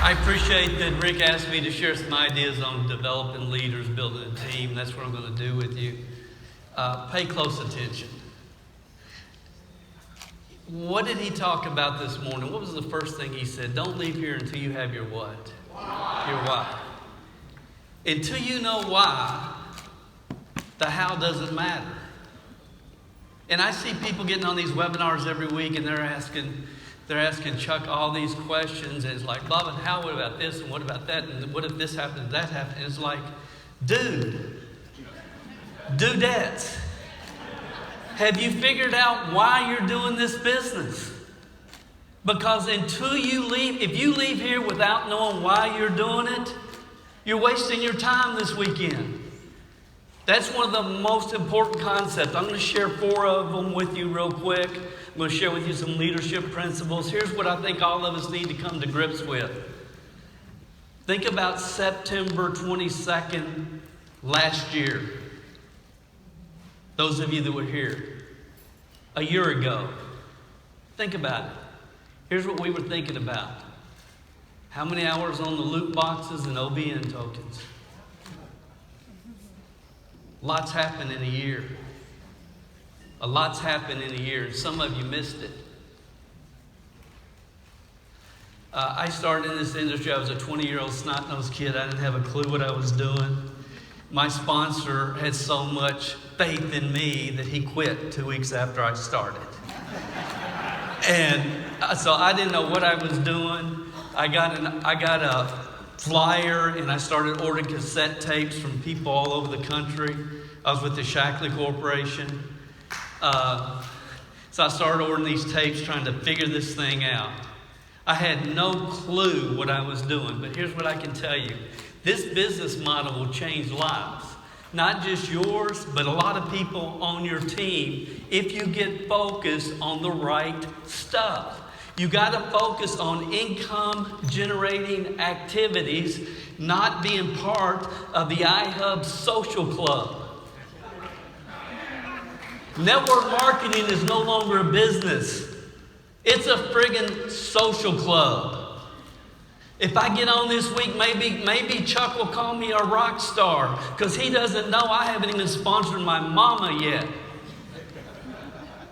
I appreciate that Rick asked me to share some ideas on developing leaders, building a team. That's what I'm going to do with you. Pay close attention. What did he talk about this morning? What was the first thing he said? Don't leave here until you have your what? Why. Your why. Until you know why, the how doesn't matter. And I see people getting on these webinars every week and they're asking Chuck all these questions. And it's like, Bob, and how, what about this? And what about that? And what if this happened and that happened? And it's like, dudettes, have you figured out why you're doing this business? Because until you leave, if you leave here without knowing why you're doing it, you're wasting your time this weekend. That's one of the most important concepts. I'm going to share 4 of them with you real quick. I'm going to share with you some leadership principles. Here's what I think all of us need to come to grips with. Think about September 22nd last year. Those of you that were here a year ago, think about it. Here's what we were thinking about. How many hours on the loot boxes and OBN tokens? Lots happened in a year. A lot's happened in a year, and some of you missed it. I started in this industry. I was a 20-year-old snot-nosed kid. I didn't have a clue what I was doing. My sponsor had so much faith in me that he quit 2 weeks after I started. And so I didn't know what I was doing. I got a flyer and I started ordering cassette tapes from people all over the country. I was with the Shackley Corporation. So I started ordering these tapes trying to figure this thing out. I had no clue what I was doing, but here's what I can tell you. This business model will change lives. Not just yours, but a lot of people on your team if you get focused on the right stuff. You got to focus on income generating activities, not being part of the Ihub social club. Network marketing is no longer a business. It's a friggin' social club. If I get on this week, maybe Chuck will call me a rock star because he doesn't know I haven't even sponsored my mama yet.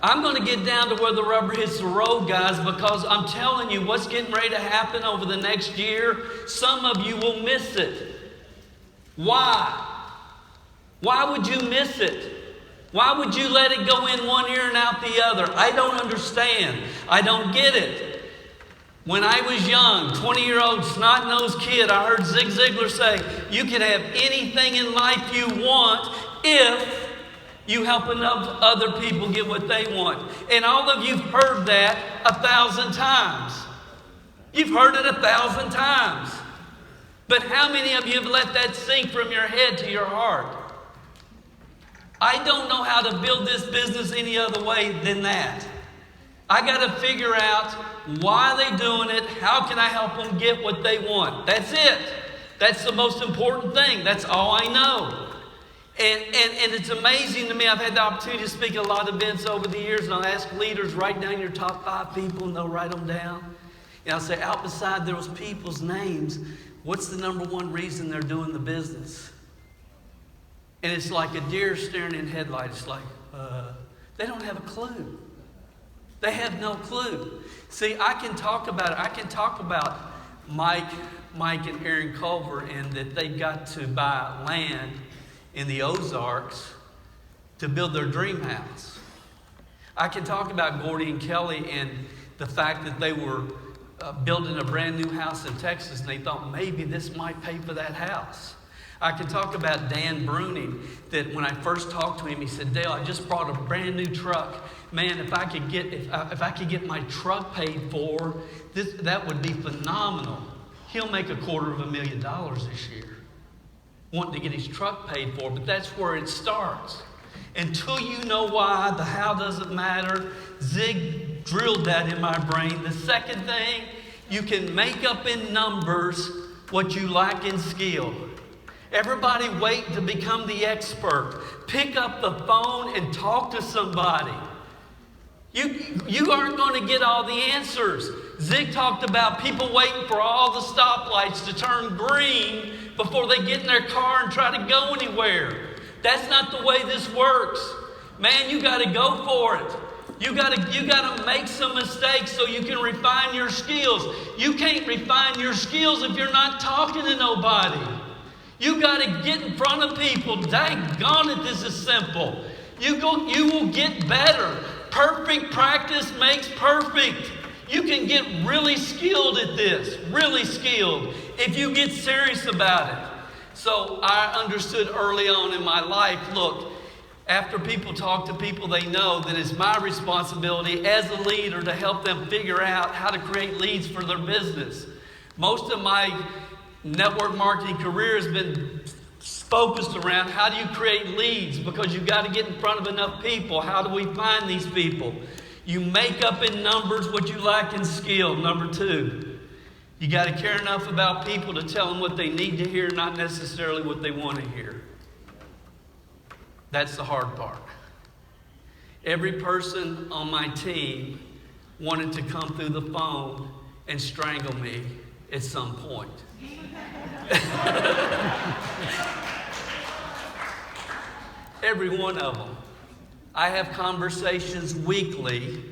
I'm going to get down to where the rubber hits the road, guys, because I'm telling you what's getting ready to happen over the next year. Some of you will miss it. Why? Why would you miss it? Why would you let it go in one ear and out the other? I don't understand. I don't get it. When I was young, 20-year-old snot-nosed kid, I heard Zig Ziglar say, you can have anything in life you want if you help enough other people get what they want. And all of you have heard that 1,000 times. You've heard it 1,000 times. But how many of you have let that sink from your head to your heart? I don't know how to build this business any other way than that. I got to figure out why they're doing it. How can I help them get what they want? That's it. That's the most important thing. That's all I know. And it's amazing to me. I've had the opportunity to speak at a lot of events over the years, and I'll ask leaders, write down your top 5 people, and they'll write them down. And I'll say, out beside those people's names, what's the number one reason they're doing the business? And it's like a deer staring in headlights. It's like, they don't have a clue. They have no clue. See, I can talk about it. I can talk about Mike and Aaron Culver and that they got to buy land in the Ozarks to build their dream house. I can talk about Gordy and Kelly and the fact that they were building a brand new house in Texas and they thought maybe this might pay for that house. I can talk about Dan Bruning, that when I first talked to him, he said, Dale, I just brought a brand new truck. Man, if I could get my truck paid for, that would be phenomenal. He'll make $250,000 this year, wanting to get his truck paid for, but that's where it starts. Until you know why, the how doesn't matter. Zig drilled that in my brain. The second thing, you can make up in numbers what you lack in skill. Everybody wait to become the expert. Pick up the phone and talk to somebody. You aren't going to get all the answers. Zig talked about people waiting for all the stoplights to turn green before they get in their car and try to go anywhere. That's not the way this works. Man, you got to go for it. You got to make some mistakes so you can refine your skills. You can't refine your skills if you're not talking to nobody. You got to get in front of people. Daggone it, this is simple. You will get better. Perfect practice makes perfect. You can get really skilled at this, really skilled, if you get serious about it. So I understood early on in my life, look, after people talk to people they know, that it's my responsibility as a leader to help them figure out how to create leads for their business. Most of my network marketing career has been focused around how do you create leads, because you've got to get in front of enough people. How do we find these people? You make up in numbers what you lack in skill. Number 2, you got to care enough about people to tell them what they need to hear, not necessarily what they want to hear. That's the hard part. Every person on my team wanted to come through the phone and strangle me at some point. Every one of them. I have conversations weekly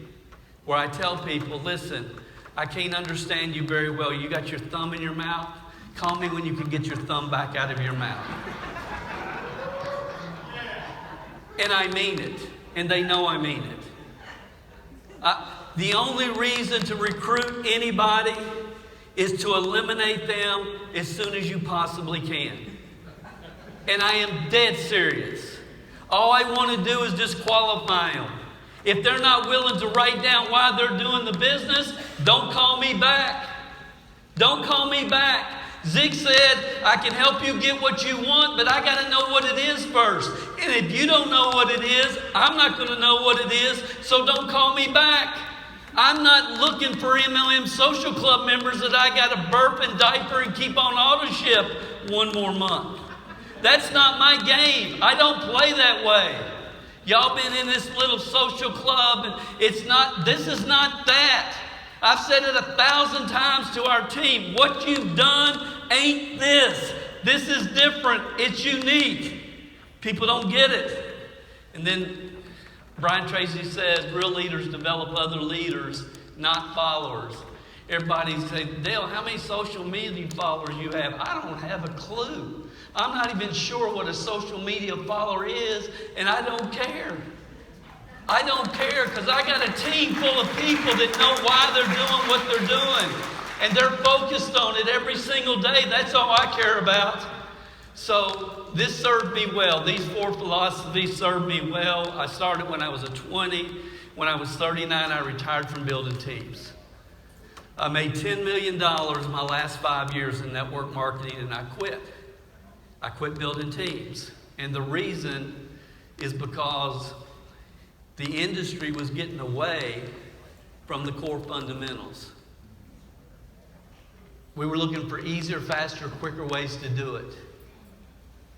where I tell people, listen, I can't understand you very well. You got your thumb in your mouth? Call me when you can get your thumb back out of your mouth. And I mean it. And they know I mean it. The only reason to recruit anybody is to eliminate them as soon as you possibly can. And I am dead serious. All I want to do is disqualify them. If they're not willing to write down why they're doing the business, don't call me back. Don't call me back. Zig said, I can help you get what you want, but I got to know what it is first. And if you don't know what it is, I'm not going to know what it is, so don't call me back. I'm not looking for MLM Social Club members that I got to burp and diaper and keep on auto ship one more month. That's not my game. I don't play that way. Y'all been in this little social club, and this is not that. I've said it 1,000 times to our team. What you've done ain't this. This is different. It's unique. People don't get it. And then Brian Tracy says, real leaders develop other leaders, not followers. Everybody say, Dale, how many social media followers you have? I don't have a clue. I'm not even sure what a social media follower is, and I don't care. I don't care, because I got a team full of people that know why they're doing what they're doing. And they're focused on it every single day. That's all I care about. So this served me well. These 4 philosophies served me well. I started when I was 20. When I was 39, I retired from building teams. I made $10 million my last 5 years in network marketing, and I quit. I quit building teams. And the reason is because the industry was getting away from the core fundamentals. We were looking for easier, faster, quicker ways to do it.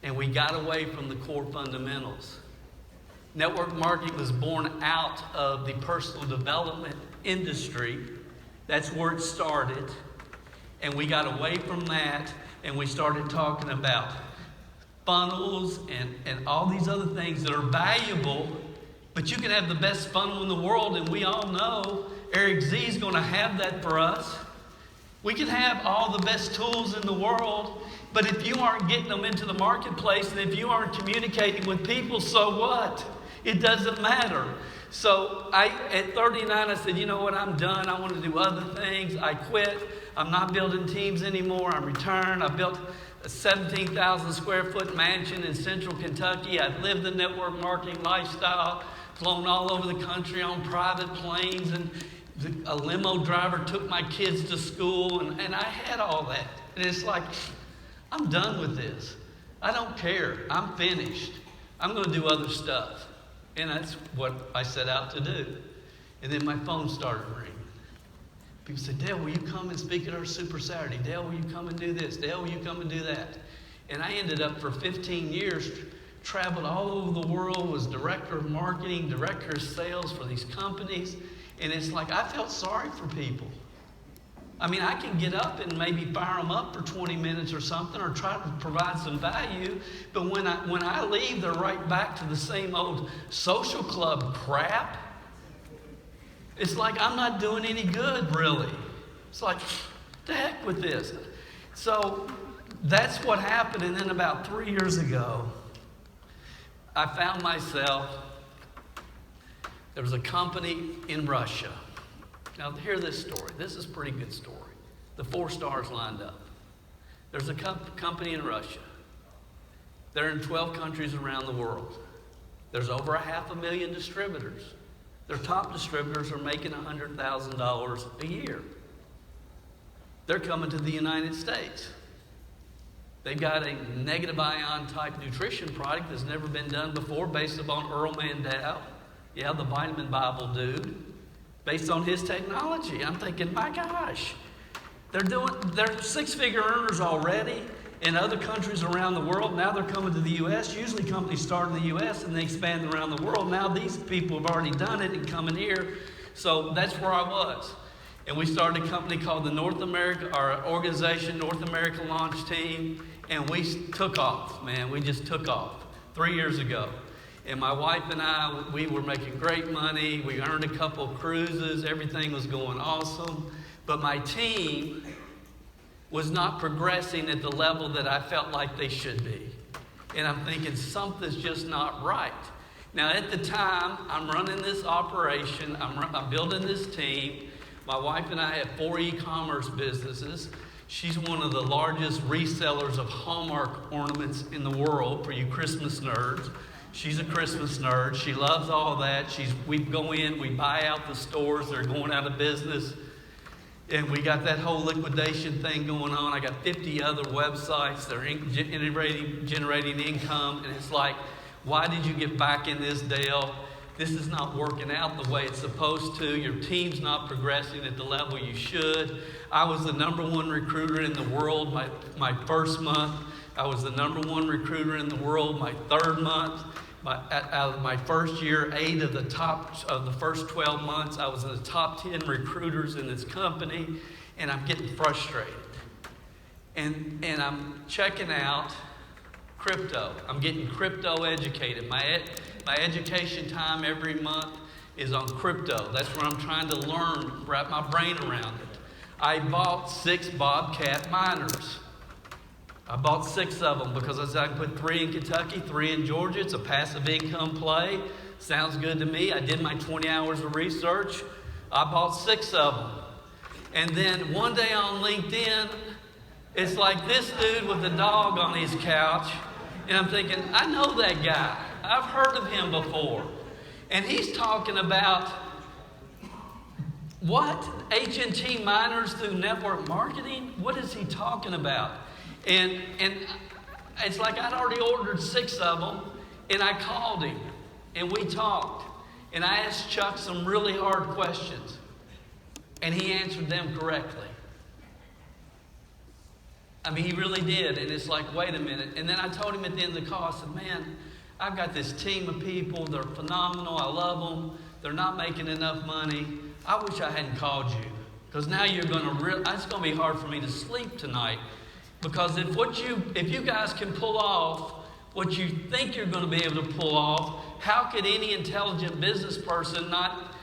And we got away from the core fundamentals. Network marketing was born out of the personal development industry. That's where it started. And we got away from that, and we started talking about funnels and all these other things that are valuable. But you can have the best funnel in the world, and we all know Eric Z is going to have that for us. We can have all the best tools in the world, but if you aren't getting them into the marketplace, and if you aren't communicating with people, so what? It doesn't matter. So at 39, I said, you know what, I'm done. I want to do other things. I quit. I'm not building teams anymore. I'm retiring. I built a 17,000 square foot mansion in central Kentucky. I've lived the network marketing lifestyle, flown all over the country on private planes, and a limo driver took my kids to school, and I had all that. And it's like, I'm done with this. I don't care. I'm finished. I'm going to do other stuff. And that's what I set out to do. And then my phone started ringing. People said, Dale, will you come and speak at our Super Saturday? Dale, will you come and do this? Dale, will you come and do that? And I ended up for 15 years, traveled all over the world, was director of marketing, director of sales for these companies. And it's like I felt sorry for people. I mean, I can get up and maybe fire them up for 20 minutes or something, or try to provide some value. But when I leave, they're right back to the same old social club crap. It's like I'm not doing any good, really. It's like, the heck with this. So that's what happened. And then about 3 years ago, I found myself, there was a company in Russia. Now, hear this story. This is a pretty good story. The 4 stars lined up. There's a company in Russia. They're in 12 countries around the world. There's over 500,000 distributors. Their top distributors are making $100,000 a year. They're coming to the United States. They've got a negative ion type nutrition product that's never been done before, based upon Earl Mandel. Yeah, the vitamin Bible dude. Based on his technology. I'm thinking, my gosh, they're 6-figure earners already in other countries around the world. Now they're coming to the U.S. Usually companies start in the U.S. and they expand around the world. Now these people have already done it and coming here. So that's where I was. And we started a company called the North America Launch Team, and we took off, man. We just took off 3 years ago. And my wife and I, we were making great money. We earned a couple of cruises. Everything was going awesome. But my team was not progressing at the level that I felt like they should be. And I'm thinking, something's just not right. Now, at the time, I'm running this operation. I'm building this team. My wife and I have 4 e-commerce businesses. She's one of the largest resellers of Hallmark ornaments in the world, for you Christmas nerds. She's a Christmas nerd. She loves all that. We go in, we buy out the stores that are going out of business. And we got that whole liquidation thing going on. I got 50 other websites that are generating income. And it's like, why did you get back in this, Dale? This is not working out the way it's supposed to. Your team's not progressing at the level you should. I was the #1 recruiter in the world my first month. I was the #1 recruiter in the world my 3rd month. Out of my first year, 8 of the first 12 months, I was in the top 10 recruiters in this company, and I'm getting frustrated. And I'm checking out crypto. I'm getting crypto educated. My education time every month is on crypto. That's where I'm trying to learn, wrap my brain around it. I bought 6 Bobcat miners. I bought 6 of them because I said I can put 3 in Kentucky, 3 in Georgia. It's a passive income play. Sounds good to me. I did my 20 hours of research. I bought 6 of them. And then one day on LinkedIn, it's like this dude with a dog on his couch. And I'm thinking, I know that guy. I've heard of him before. And he's talking about, what? H&T miners through network marketing? What is he talking about? And it's like I'd already ordered 6 of them, and I called him, and we talked. And I asked Chuck some really hard questions, and he answered them correctly. I mean, he really did. And it's like, wait a minute. And then I told him at the end of the call, I said, man, I've got this team of people. They're phenomenal. I love them. They're not making enough money. I wish I hadn't called you, because now you're going to it's going to be hard for me to sleep tonight. Because if you guys can pull off what you think you're going to be able to pull off, how could any intelligent business person not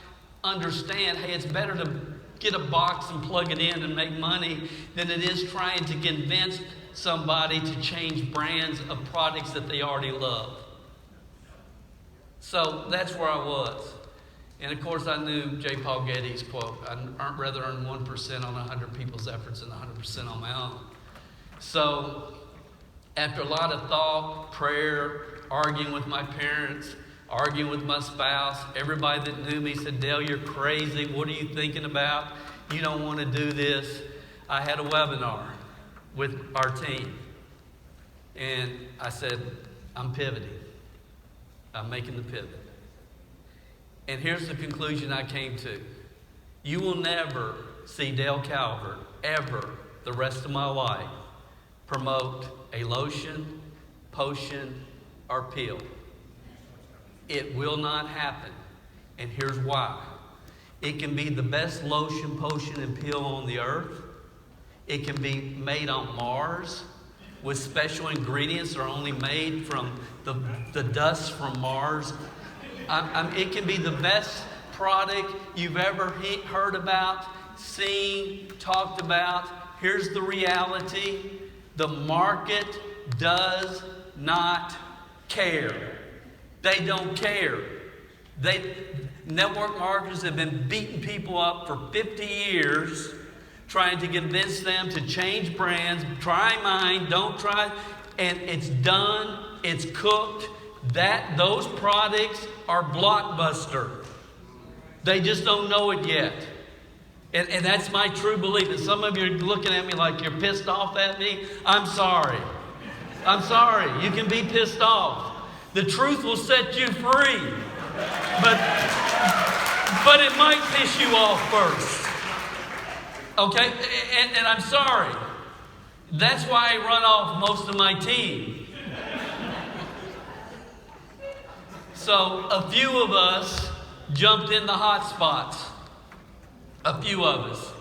understand, hey, it's better to get a box and plug it in and make money than it is trying to convince somebody to change brands of products that they already love. So that's where I was. And of course, I knew J. Paul Getty's quote, I'd rather earn 1% on 100 people's efforts than 100% on my own. So after a lot of thought, prayer, arguing with my parents, arguing with my spouse, everybody that knew me said, Dale, you're crazy. What are you thinking about? You don't want to do this. I had a webinar with our team. And I said, I'm pivoting. I'm making the pivot. And here's the conclusion I came to. You will never see Dale Calvert ever the rest of my life promote a lotion, potion, or pill. It will not happen. And here's why. It can be the best lotion, potion, and pill on the earth. It can be made on Mars with special ingredients that are only made from the dust from Mars. It can be the best product you've ever heard about, seen, talked about. Here's the reality. The market does not care. They don't care. Network marketers have been beating people up for 50 years trying to convince them to change brands. Try mine, don't try. And it's done. It's cooked. Those products are blockbuster. They just don't know it yet. And that's my true belief. And some of you are looking at me like you're pissed off at me. I'm sorry. I'm sorry. You can be pissed off. The truth will set you free. But it might piss you off first. Okay? And I'm sorry. That's why I run off most of my team. So a few of us jumped in the hot spots. A few of us.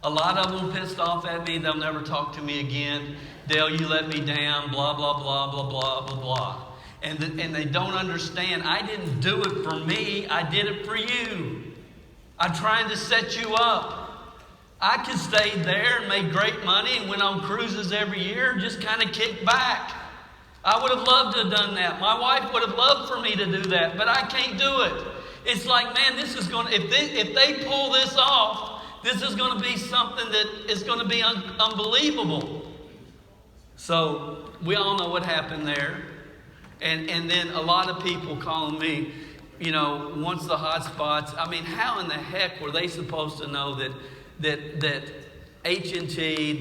A lot of them pissed off at me. They'll never talk to me again. Dale, you let me down. Blah, blah, blah, blah, blah, blah, blah. And they don't understand. I didn't do it for me. I did it for you. I'm trying to set you up. I could stay there and make great money and went on cruises every year, just kind of kick back. I would have loved to have done that. My wife would have loved for me to do that, but I can't do it. It's like, man, this is going to, if they pull this off, this is going to be something that is going to be unbelievable. So we all know what happened there. And then a lot of people calling me, once the hot spots, I mean, how in the heck were they supposed to know that H&T,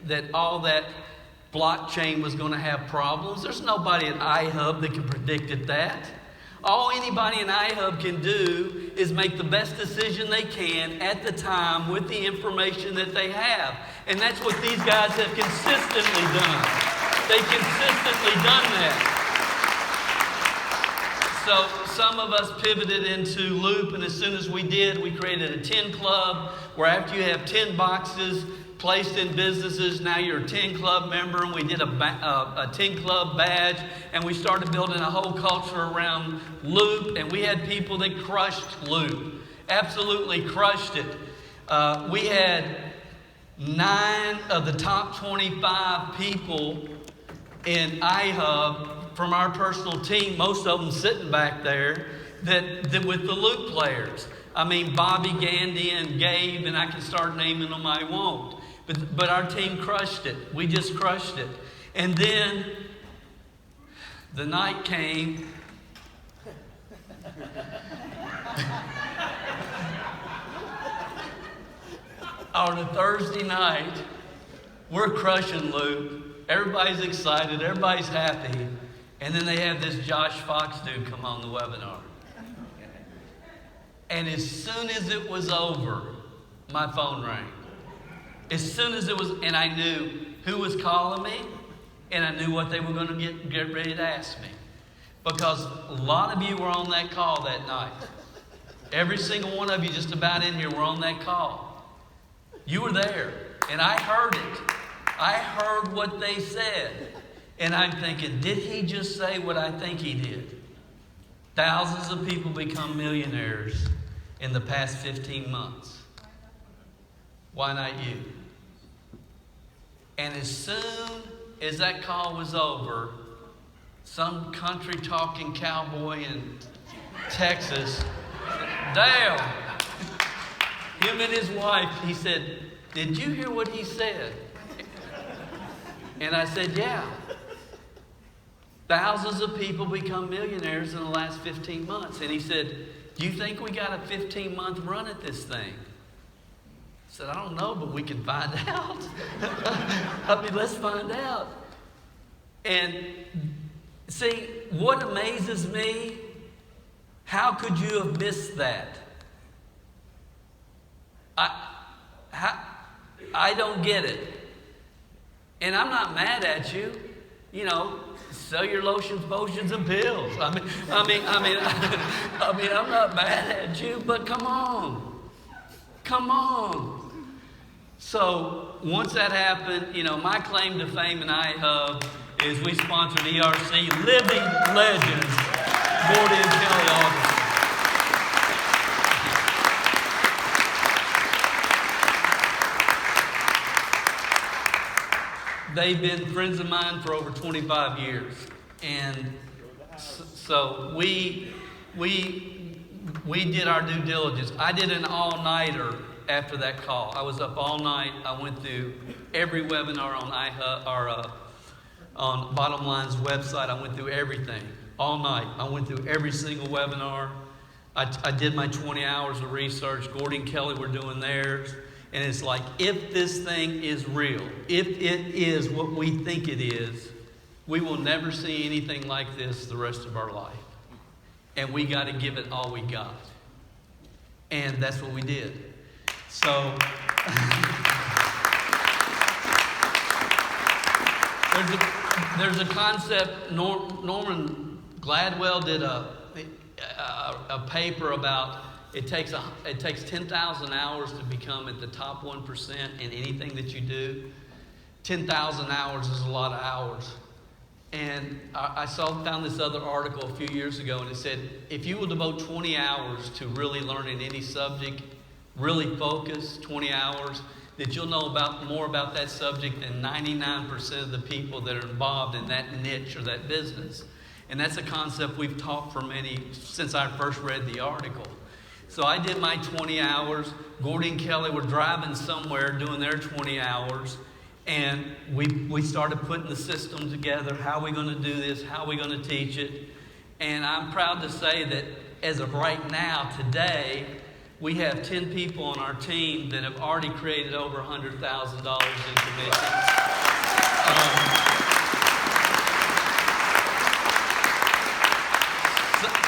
that all that blockchain was going to have problems? There's nobody at Ihub that can predict that. All anybody in Ihub can do is make the best decision they can at the time with the information that they have. And that's what these guys have consistently done. They've consistently done that. So some of us pivoted into Loop, and as soon as we did, we created a 10 club where after you have 10 boxes placed in businesses, now you're a 10 club member, and we did a 10 club badge, and we started building a whole culture around Loop, and we had people that crushed Loop, absolutely crushed it. We had 9 of the top 25 people in Ihub from our personal team, most of them sitting back there, that with the Loop players. I mean, Bobby, Gandy, and Gabe, and I can start naming them, I won't. But our team crushed it. We just crushed it. And then the night came. On a Thursday night, we're crushing Loop. Everybody's excited. Everybody's happy. And then they have this Josh Fox dude come on the webinar. And as soon as it was over, my phone rang. As soon as it was, and I knew who was calling me, and I knew what they were going to get ready to ask me. Because a lot of you were on that call that night. Every single one of you just about in here were on that call. You were there, and I heard it. I heard what they said. And I'm thinking, did he just say what I think he did? Thousands of people become millionaires in the past 15 months. Why not you? And as soon as that call was over, some country talking cowboy in Texas, Dale, him and his wife, he said, did you hear what he said? And I said, yeah. Thousands of people become millionaires in the last 15 months. And he said, do you think we got a 15-month run at this thing? I said, I don't know, but we can find out. I mean, let's find out. And see, what amazes me, how could you have missed that? I don't get it. And I'm not mad at you. sell your lotions, potions, and pills. I'm not mad at you, but come on. So once that happened, my claim to fame in Ihub is we sponsored ERC Living Legends, Gordy and Kelly August. They've been friends of mine for over 25 years. And so we did our due diligence. I did an all-nighter after that call. I was up all night. I went through every webinar on Ihub, on Bottom Line's website. I went through everything all night. I went through every single webinar. I did my 20 hours of research. Gordy and Kelly were doing theirs. And it's like, if this thing is real, if it is what we think it is, we will never see anything like this the rest of our life. And we got to give it all we got. And that's what we did. So, there's a concept, Norman Gladwell did a paper about it takes 10,000 hours to become at the top 1% in anything that you do. 10,000 hours is a lot of hours. And I found this other article a few years ago, and it said, if you will devote 20 hours to really learning any subject, really focus 20 hours, that you'll know more about that subject than 99% of the people that are involved in that niche or that business. And that's a concept we've taught since I first read the article. So I did my 20 hours. Gordy and Kelly were driving somewhere doing their 20 hours. And we started putting the system together. How are we going to do this? How are we going to teach it? And I'm proud to say that as of right now, today, we have 10 people on our team that have already created over $100,000 in commissions.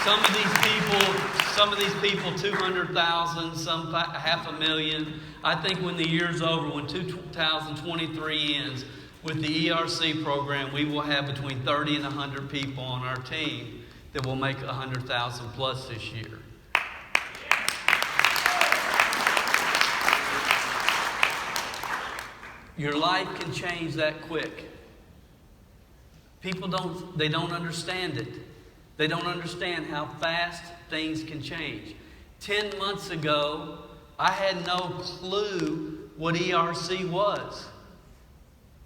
Some of these people, 200,000, some $500,000. I think when the year's over, when 2023 ends, with the ERC program, we will have between 30 and 100 people on our team that will make 100,000 plus this year. Your life can change that quick. People don't understand it. They don't understand how fast things can change. 10 months ago, I had no clue what ERC was.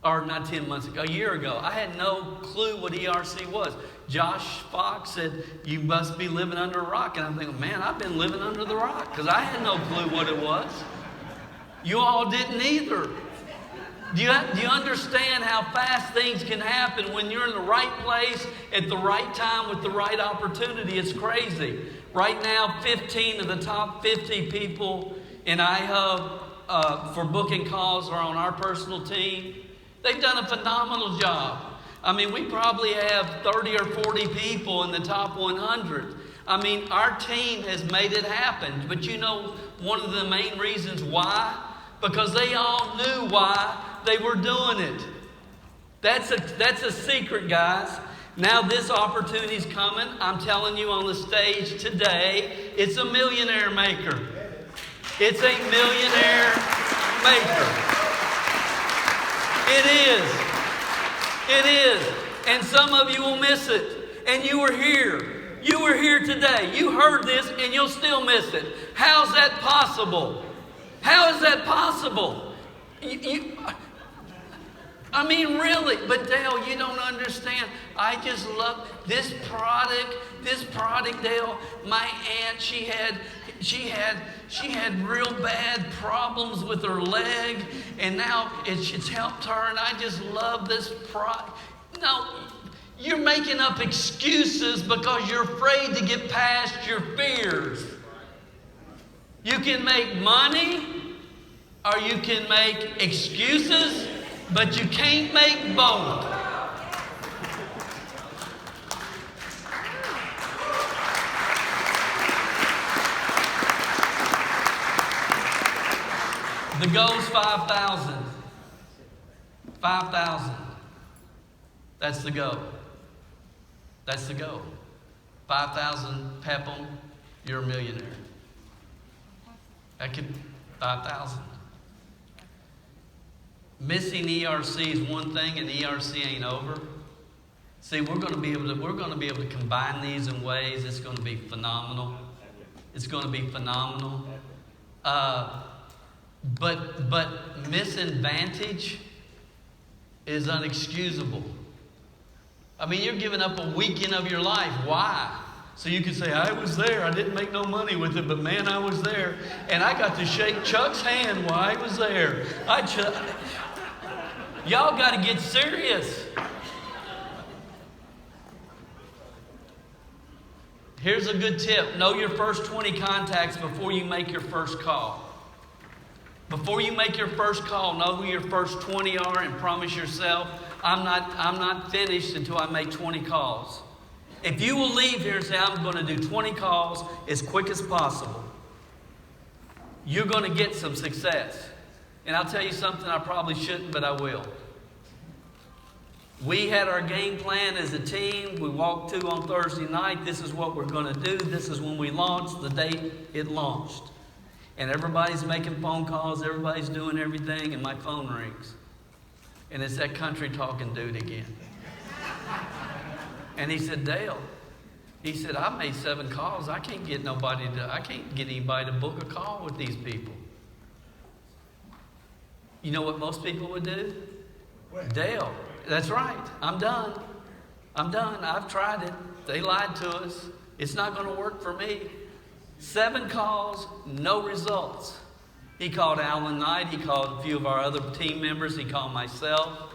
Or not 10 months ago, a year ago. I had no clue what ERC was. Josh Fox said, you must be living under a rock. And I'm thinking, man, I've been living under the rock because I had no clue what it was. You all didn't either. Do you understand how fast things can happen when you're in the right place at the right time with the right opportunity? It's crazy. Right now, 15 of the top 50 people in Ihub for booking calls are on our personal team. They've done a phenomenal job. I mean, we probably have 30 or 40 people in the top 100. I mean, our team has made it happen. But you know one of the main reasons why? Because they all knew why they were doing it. That's a secret, guys. Now this opportunity's coming. I'm telling you on the stage today, it's a millionaire maker. It's a millionaire maker. It is. It is. And some of you will miss it. And you were here. You were here today. You heard this and you'll still miss it. How's that possible? How is that possible? I mean, really, but Dale, you don't understand. I just love this product. This product, Dale. My aunt, she had real bad problems with her leg, and now it's helped her. And I just love this product. No, you're making up excuses because you're afraid to get past your fears. You can make money, or you can make excuses. But you can't make both. The goal's 5,000. 5,000. That's the goal. That's the goal. 5,000 pep 'em, you're a millionaire. That could 5,000. Missing ERC is one thing, and ERC ain't over. See, we're going to be able to combine these in ways it's going to be phenomenal. It's going to be phenomenal. But misadvantage is unexcusable. I mean, you're giving up a weekend of your life. Why? So you can say, I was there. I didn't make no money with it, but man, I was there. And I got to shake Chuck's hand while I was there. Y'all got to get serious. Here's a good tip. Know your first 20 contacts before you make your first call. Before you make your first call, know who your first 20 are and promise yourself, I'm not finished until I make 20 calls. If you will leave here and say, I'm going to do 20 calls as quick as possible, you're going to get some success. And I'll tell you something I probably shouldn't, but I will. We had our game plan as a team. We walked through on Thursday night. This is what we're going to do. This is when we launched, the date it launched. And everybody's making phone calls. Everybody's doing everything, and my phone rings. And it's that country talking dude again. And he said, Dale, he said, I made 7 calls. I can't get anybody to book a call with these people. You know what most people would do? Dale, that's right. I'm done. I've tried it. They lied to us. It's not going to work for me. 7 calls, no results. He called Alan Knight. He called a few of our other team members. He called myself.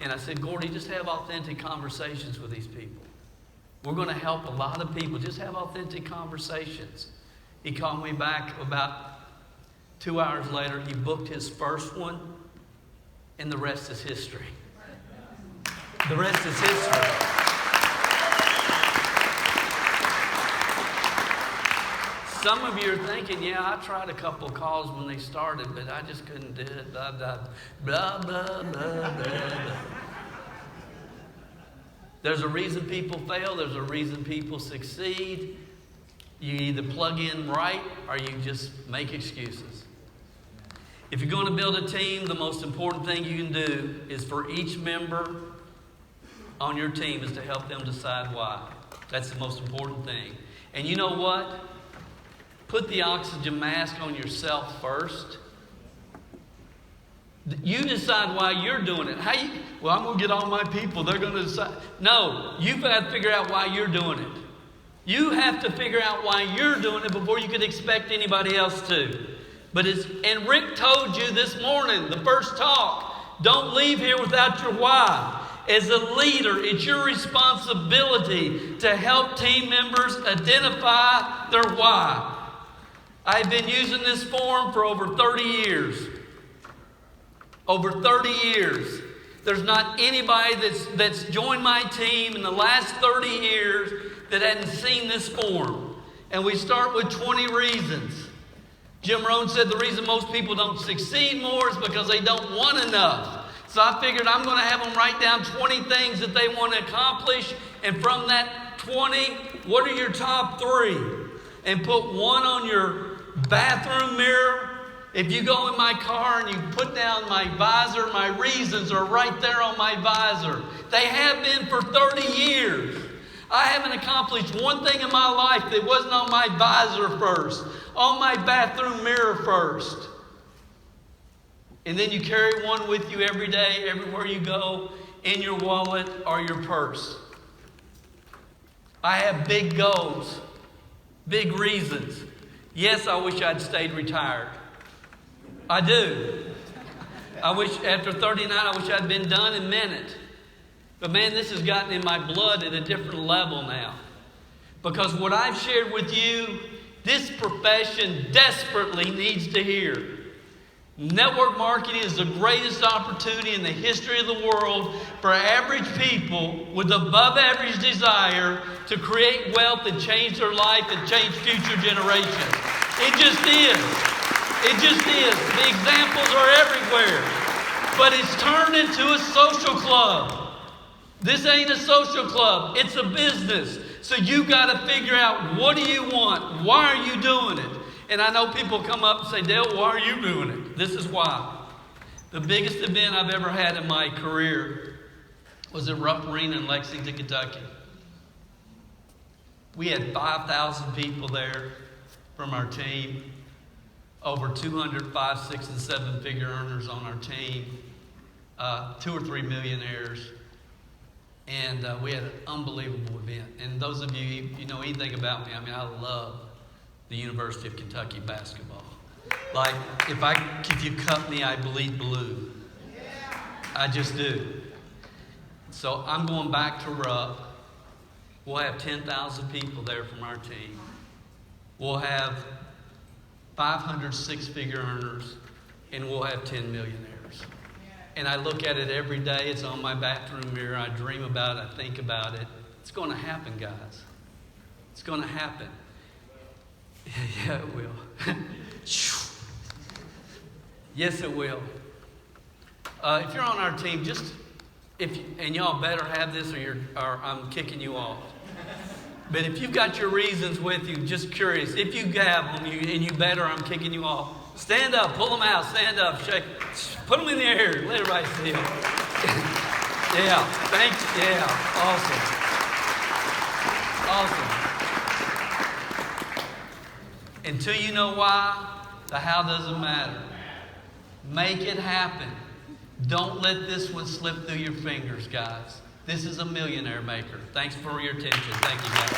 And I said, Gordy, just have authentic conversations with these people. We're going to help a lot of people. Just have authentic conversations. He called me back about 2 hours later. He booked his first one, and the rest is history. The rest is history. Some of you are thinking, yeah, I tried a couple of calls when they started, but I just couldn't do it. Blah, blah, blah, blah, blah, blah. There's a reason people fail. There's a reason people succeed. You either plug in right or you just make excuses. If you're going to build a team, the most important thing you can do is for each member on your team is to help them decide why. That's the most important thing. And you know what? Put the oxygen mask on yourself first. You decide why you're doing it. Well, I'm going to get all my people. They're going to decide. No, you've got to figure out why you're doing it. You have to figure out why you're doing it before you can expect anybody else to. And Rick told you this morning, the first talk, don't leave here without your why. As a leader, it's your responsibility to help team members identify their why. I've been using this form for over 30 years. Over 30 years. There's not anybody that's joined my team in the last 30 years that hadn't seen this form. And we start with 20 reasons. Jim Rohn said the reason most people don't succeed more is because they don't want enough. So I figured I'm going to have them write down 20 things that they want to accomplish. And from that 20, what are your top 3? And put 1 on your bathroom mirror. If you go in my car and you put down my visor, my reasons are right there on my visor. They have been for 30 years. I haven't accomplished one thing in my life that wasn't on my visor first, on my bathroom mirror first. And then you carry one with you every day, everywhere you go, in your wallet or your purse. I have big goals, big reasons. Yes, I wish I'd stayed retired. I do. I wish after 39, I wish I'd been done in a minute. But man, this has gotten in my blood at a different level now. Because what I've shared with you, this profession desperately needs to hear. Network marketing is the greatest opportunity in the history of the world for average people with above average desire to create wealth and change their life and change future generations. It just is. It just is. The examples are everywhere. But it's turned into a social club. This ain't a social club. It's a business. So you got to figure out, what do you want? Why are you doing it? And I know people come up and say, Dale, why are you doing it? This is why. The biggest event I've ever had in my career was at Rupp Arena in Lexington, Kentucky. We had 5,000 people there from our team. Over 200 5, 6, and 7-figure earners on our team. 2 or 3 millionaires. And we had an unbelievable event. And those of you know anything about me, I mean, I love the University of Kentucky basketball. Like, if you cut me, I bleed blue. I just do. So I'm going back to Rupp. We'll have 10,000 people there from our team. We'll have 500 6-figure earners, and we'll have 10 millionaires. And I look at it every day. It's on my bathroom mirror. I dream about it. I think about it. It's going to happen, guys. It's going to happen. Yeah, it will. Yes, it will. If you're on our team, and y'all better have this, or I'm kicking you off. But if you've got your reasons with you, just curious. If you have them, and you better, I'm kicking you off. Stand up, pull them out, stand up, shake, put them in the air, let everybody see them. Yeah, thank you. Yeah, awesome. Until you know why, the how doesn't matter. Make it happen. Don't let this one slip through your fingers, guys. This is a millionaire maker. Thanks for your attention. Thank you, guys.